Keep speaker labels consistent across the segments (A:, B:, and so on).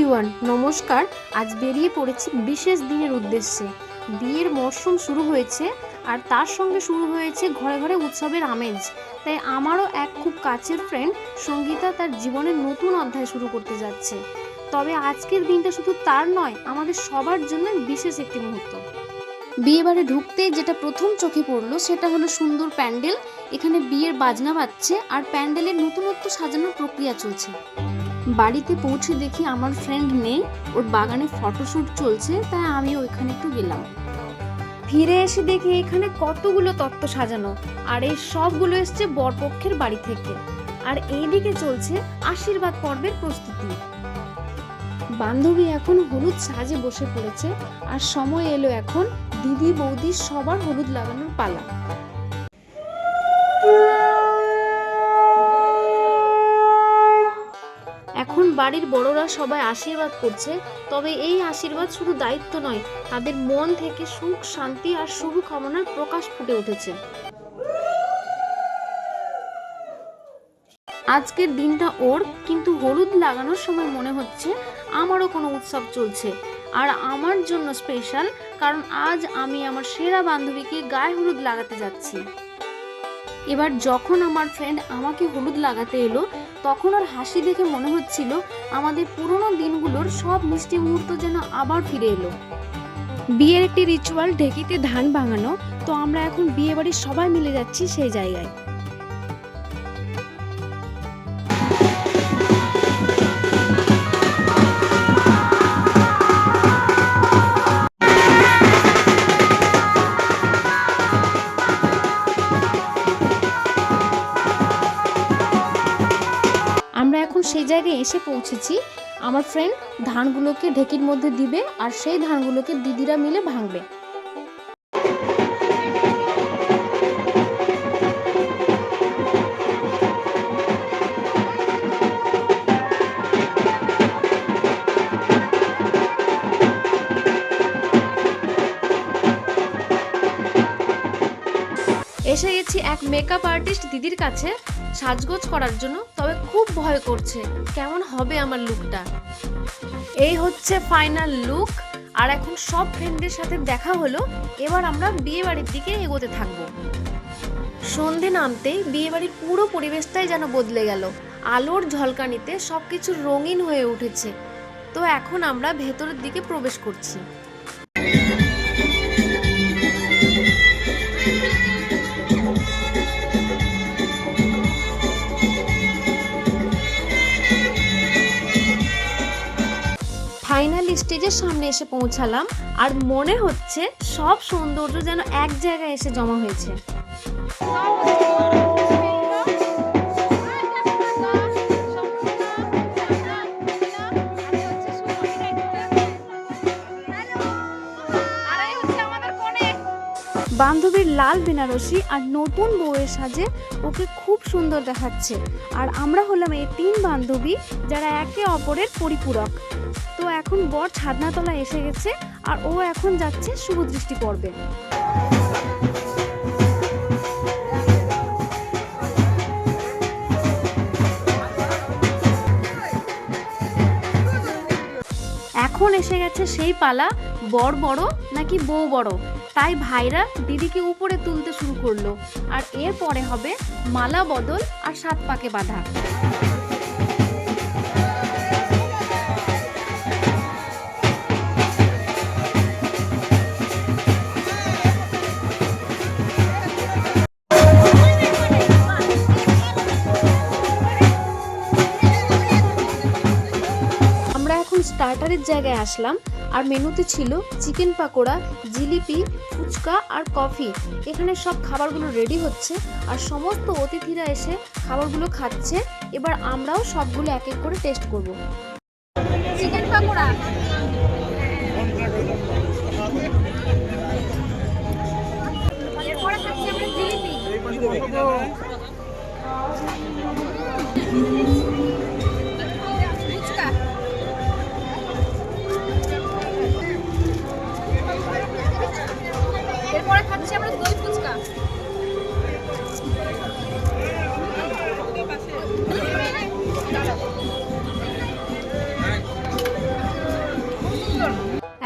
A: Everyone, নমস্কার। আজ বেরিয়ে পড়েছি বিশেষ দিনের উদ্দেশ্যে। বিয়ের মরশুম শুরু হয়েছে আর তার সঙ্গে শুরু হয়েছে ঘরে ঘরে উৎসবের আমেজ। তাই আমারও এক খুব কাছের ফ্রেন্ড সঙ্গীতা তার জীবনের নতুন অধ্যায় শুরু করতে যাচ্ছে। তবে আজকের দিনটা শুধু তার নয়, আমাদের সবার জন্য বিশেষ একটি মুহূর্ত। বিয়ে বাড়ি ঢুকতেই যেটা প্রথম চোখে পড়লো সেটা হলো সুন্দর প্যান্ডেল। এখানে বিয়ের বাজনা বাজছে আর প্যান্ডেলের নতুনত্ব সাজানোর প্রক্রিয়া চলছে। বাড়িতে পৌঁছে দেখি আমার ফ্রেন্ড নেই, ওর বাগানে ফটোশ্যুট চলছে, তাই আমি ওইখানে একটু গেলাম। ফিরে এসে দেখি এখানে কতগুলো তত্ত্ব সাজানো, আর এই সবগুলো এসছে বরপক্ষের বাড়ি থেকে। আর এইদিকে চলছে আশীর্বাদ পর্বের প্রস্তুতি। বান্ধবী এখন হলুদ সাজে বসে পড়েছে আর সময় এলো এখন দিদি বৌদি সবার হলুদ লাগানোর পালা। এখন বাড়ির বড়রা সবাই আশীর্বাদ করছে, তবে এই আশীর্বাদ শুধু দায়িত্ব নয়, তাদের মন থেকে সুখ, শান্তি আর শুভ কামনার প্রকাশ ফুটে উঠেছে। আজকের দিনটা ওর, কিন্তু হলুদ লাগানোর সময় মনে হচ্ছে আমারও কোনো উৎসব চলছে। আর আমার জন্য স্পেশাল, কারণ আজ আমি আমার সেরা বান্ধবীকে গায়ে হলুদ লাগাতে যাচ্ছি। এবার যখন আমার ফ্রেন্ড আমাকে হলুদ লাগাতে এলো, তখন ওর হাসি দেখে মনে হচ্ছিল আমাদের পুরনো দিনগুলোর সব মিষ্টি মুহূর্ত যেন আবার ফিরে এলো। বিয়ের একটি রিচুয়াল, ঢেকিতে ধান ভাঙানো। তো আমরা এখন বিয়ে বাড়ির সবাই মিলে যাচ্ছি সেই জায়গায়। আমরা এখন সেই জায়গায় এসে পৌঁছেছি। আমার ফ্রেন্ড ধানগুলোকে ঢেকির মধ্যে দিবে আর সেই ধানগুলোকে দিদিরা মিলে ভাঙবে। এসে গেছি এক মেকআপ আর্টিস্ট দিদির কাছে সাজগোজ করার জন্য, তবে খুব ভয় করছে কেমন হবে আমার লুকটা। এই হচ্ছে ফাইনাল লুক। আর এখন সব ফ্রেন্ডদের সাথে দেখা হলো, এবার আমরা বিয়ে বাড়ির দিকে এগোতে থাকবো। সন্ধে নামতেই বিয়ে বাড়ির পুরো পরিবেশটাই যেন বদলে গেল। আলোর ঝলকানিতে সবকিছু রঙিন হয়ে উঠেছে। তো এখন আমরা ভেতরের দিকে প্রবেশ করছি। ফাইনাল স্টেজের সামনে এসে পৌঁছালাম, আর মনে হচ্ছে সব সৌন্দর্য যেন এক জায়গায় এসে জমা হয়েছে। বান্ধবীর লাল বেনারসি আর নতুন বউয়ের সাজে ওকে খুব সুন্দর দেখাচ্ছে। আর আমরা হলাম এই তিন বান্ধবী যারা একে অপরের পরিপূরক। তো এখন বর ছাদনাতলায় এসে গেছে আর ও এখন যাচ্ছে শুভদৃষ্টি পর্বে। এখন এসে গেছে সেই পালা, বর বড় নাকি বউ বড়। তাই ভাইরা দিদিকে উপরে তুলতে শুরু করলো, আর এরপরে হবে মালা বদল আর 7 পাকে বাঁধা। স্টার্টারের জায়গায় আসলাম, আর মেনুতে ছিল চিকেন পাকোড়া, জিলিপি, ফুচকা আর কফি। এখানে সব খাবারগুলো রেডি হচ্ছে আর সমস্ত অতিথিরা এসে খাবারগুলো খাচ্ছে। এবার আমরাও সবগুলো এক এক করে টেস্ট করব। চিকেন পাকোড়া, এরপরে খাচ্ছি আমরা জিলিপি। এরপরে খাচ্ছি আমরা দই ফুচকা।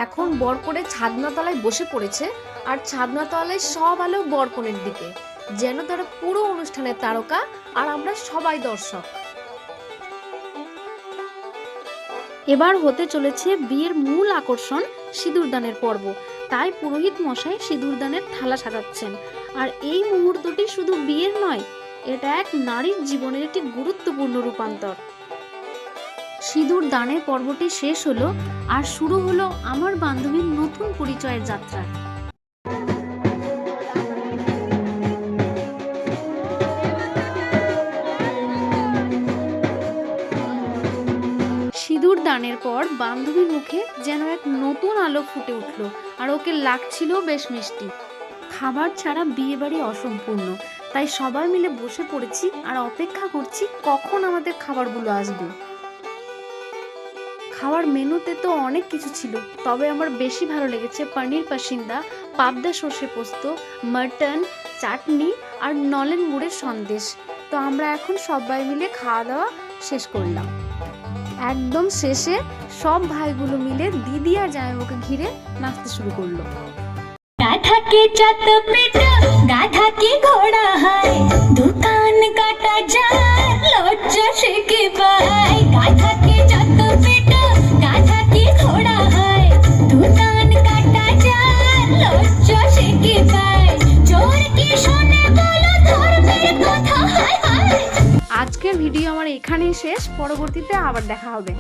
A: এখন বরকনে ছাদনাতলায় বসে পড়েছে, আর ছাদনাতলায় সব আলো বরকনের দিকে, যেন তারা পুরো অনুষ্ঠানের তারকা আর আমরা সবাই দর্শক। এবার হতে চলেছে বিয়ের মূল আকর্ষণ সিঁদুরদানের পর্ব। তাই পুরোহিত মশাই সিঁদুরদানের থালা সাজাচ্ছেন। আর এই মুহূর্তটি শুধু বিয়ের নয়, এটা এক নারীর জীবনের একটি গুরুত্বপূর্ণ রূপান্তর। সিঁদুর দানের পর্বটি শেষ হলো, আর শুরু হলো আমার বান্ধবীর নতুন পরিচয়ের যাত্রা। সিঁদুর দানের পর বান্ধবীর মুখে যেন এক নতুন আলো ফুটে উঠল, আর ওকে লাগছিল বেশ মিষ্টি। খাবার ছাড়া বিয়ে বাড়ি অসম্পূর্ণ, তাই সবাই মিলে বসে পড়েছি আর অপেক্ষা করছি কখন আমাদের খাবারগুলো আসবে। খাওয়ার মেনুতে তো অনেক কিছু ছিল, তবে আমার বেশি ভালো লেগেছে পনির পাসিন্দা, পাবদা সর্ষে পোস্ত, মাটন, চাটনি আর নলেন গুড়ের সন্দেশ। তো আমরা এখন সবাই মিলে খাওয়া দাওয়া শেষ করলাম। একদম শেষে সব ভাইগুলো মিলে দিদি আর জামাইবাবুকে ঘিরে নাচতে শুরু করলো।
B: गाधा के चत पिट गाधा की घोड़ा है, दुकान काटा जाए लोचा के पाए। गाधा के चत पिट गाधा की घोड़ा है, दुकान काटा जाए लोचा के पाए। चोर की सोने बोलो धर्मेर कथा हाय हाय।
A: আজকের ভিডিও আমার এখানেই শেষ, পরবর্তীতে আবার দেখা হবে।